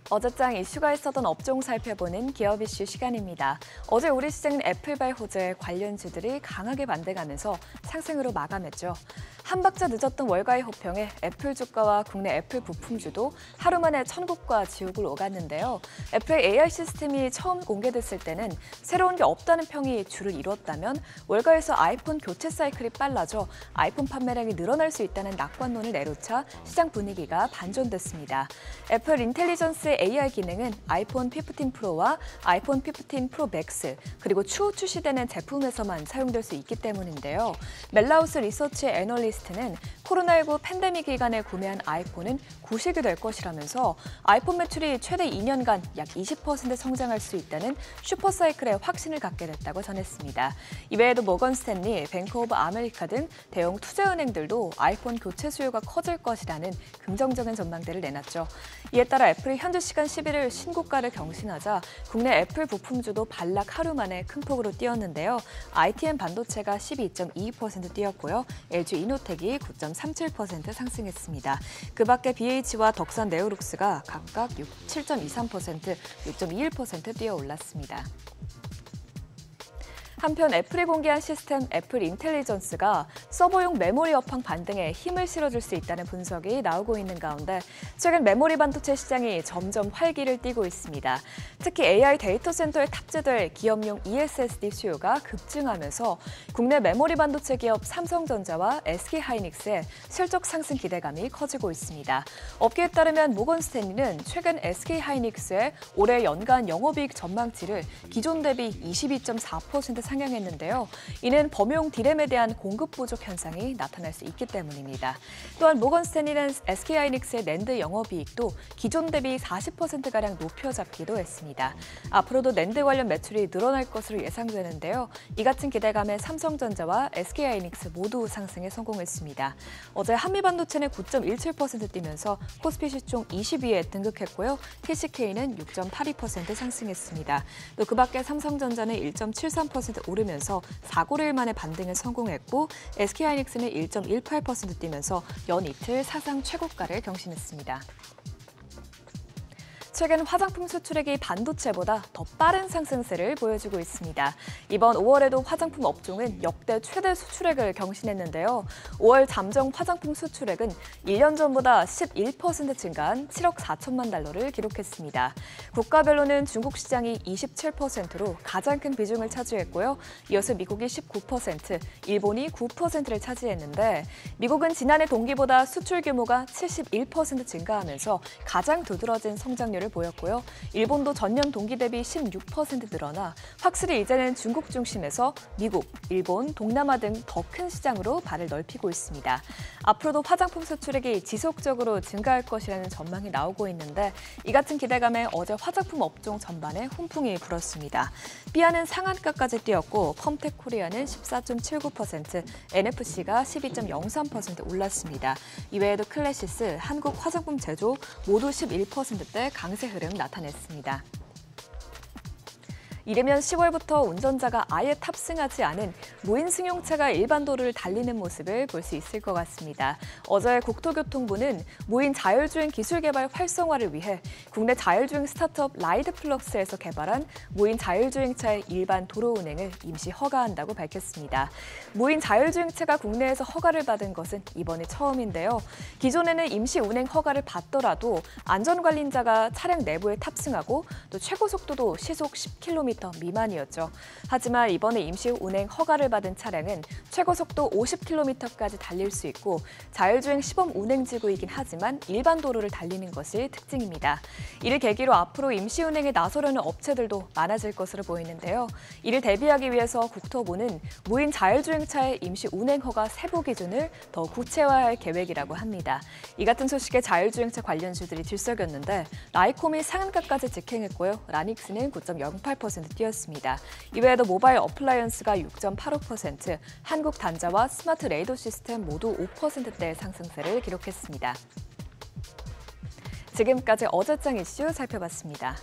어제장 이슈가 있었던 업종 살펴보는 기업 이슈 시간입니다. 어제 우리 시장은 애플발 호재 관련주들이 강하게 반등하면서 상승으로 마감했죠. 한 박자 늦었던 월가의 호평에 애플 주가와 국내 애플 부품주도 하루 만에 천국과 지옥을 오갔는데요. 애플의 AI 시스템이 처음 공개됐을 때는 새로운 게 없다는 평이 주를 이뤘다면 월가에서 아이폰 교체 사이클이 빨라져 아이폰 판매량이 늘어날 수 있다는 낙관론을 내놓자 시장 분위기가 반전됐습니다. 애플 인텔리전스의 AI 기능은 아이폰 15 프로와 아이폰 15 프로 맥스 그리고 추후 출시되는 제품에서만 사용될 수 있기 때문인데요. 멜라우스 리서치의 애널리스트는 코로나19 팬데믹 기간에 구매한 아이폰은 구식이 될 것이라면서 아이폰 매출이 최대 2년간 약 20% 성장할 수 있다는 슈퍼사이클에 확신을 갖게 됐다고 전했습니다. 이외에도 모건 스탠리, 뱅크 오브 아메리카 등 대형 투자은행들도 아이폰 교체 수요가 커질 것이라는 긍정적인 전망대를 내놨죠. 이에 따라 애플이 현지 시간 11일 신고가를 경신하자 국내 애플 부품주도 반락 하루 만에 큰 폭으로 뛰었는데요. ITM 반도체가 12.22% 뛰었고요. LG 이노텍이 9.37% 상승했습니다. 그 밖에 BH와 덕산 네오룩스가 각각 7.23%, 6.21% 뛰어 올랐습니다. 한편 애플이 공개한 시스템 애플 인텔리전스가 서버용 메모리 업황 반등에 힘을 실어줄 수 있다는 분석이 나오고 있는 가운데 최근 메모리 반도체 시장이 점점 활기를 띠고 있습니다. 특히 AI 데이터 센터에 탑재될 기업용 ESSD 수요가 급증하면서 국내 메모리 반도체 기업 삼성전자와 SK하이닉스의 실적 상승 기대감이 커지고 있습니다. 업계에 따르면 모건 스탠리는 최근 SK하이닉스의 올해 연간 영업이익 전망치를 기존 대비 22.4% 상향했는데요. 이는 범용 디램에 대한 공급 부족 현상이 나타날 수 있기 때문입니다. 또한 모건 스탠리는 SK하이닉스의 낸드 영업이익도 기존 대비 40%가량 높여 잡기도 했습니다. 앞으로도 낸드 관련 매출이 늘어날 것으로 예상되는데요. 이 같은 기대감에 삼성전자와 SK하이닉스 모두 상승에 성공했습니다. 어제 한미반도체는 9.17% 뛰면서 코스피 시총 20위에 등극했고요. TCK는 6.82% 상승했습니다. 또 그 밖에 삼성전자는 1.73% 오르면서 4거래일 만에 반등에 성공했고 SK하이닉스는 1.18% 뛰면서 연 이틀 사상 최고가를 경신했습니다. 최근 화장품 수출액이 반도체보다 더 빠른 상승세를 보여주고 있습니다. 이번 5월에도 화장품 업종은 역대 최대 수출액을 경신했는데요. 5월 잠정 화장품 수출액은 1년 전보다 11% 증가한 7억 4천만 달러를 기록했습니다. 국가별로는 중국 시장이 27%로 가장 큰 비중을 차지했고요. 이어서 미국이 19%, 일본이 9%를 차지했는데 미국은 지난해 동기보다 수출 규모가 71% 증가하면서 가장 두드러진 성장률을 보였고요. 일본도 전년 동기 대비 16% 늘어나 확실히 이제는 중국 중심에서 미국, 일본, 동남아 등 더 큰 시장으로 발을 넓히고 있습니다. 앞으로도 화장품 수출액이 지속적으로 증가할 것이라는 전망이 나오고 있는데 이 같은 기대감에 어제 화장품 업종 전반에 훈풍이 불었습니다. 삐아는 상한가까지 뛰었고 컴텍 코리아는 14.79%, NFC가 12.03% 올랐습니다. 이외에도 클래시스, 한국 화장품 제조 모두 11%대 강세 흐름 나타냈습니다. 이르면 10월부터 운전자가 아예 탑승하지 않은 무인 승용차가 일반 도로를 달리는 모습을 볼 수 있을 것 같습니다. 어제 국토교통부는 무인 자율주행 기술 개발 활성화를 위해 국내 자율주행 스타트업 라이드플럭스에서 개발한 무인 자율주행차의 일반 도로 운행을 임시 허가한다고 밝혔습니다. 무인 자율주행차가 국내에서 허가를 받은 것은 이번이 처음인데요. 기존에는 임시 운행 허가를 받더라도 안전관리자가 차량 내부에 탑승하고 또 최고 속도도 시속 10km 미만이었죠. 하지만 이번에 임시 운행 허가를 받은 차량은 최고 속도 50km까지 달릴 수 있고 자율주행 시범 운행지구이긴 하지만 일반 도로를 달리는 것이 특징입니다. 이를 계기로 앞으로 임시 운행에 나서려는 업체들도 많아질 것으로 보이는데요. 이를 대비하기 위해서 국토부는 무인 자율주행차의 임시 운행 허가 세부 기준을 더 구체화할 계획이라고 합니다. 이 같은 소식에 자율주행차 관련주들이 들썩였는데 라이콤이 상한가까지 직행했고요. 라닉스는 9.08% 뛰었습니다. 이외에도 모바일 어플라이언스가 6.85%, 한국 단자와 스마트 레이더 시스템 모두 5%대 상승세를 기록했습니다. 지금까지 어제장 이슈 살펴봤습니다.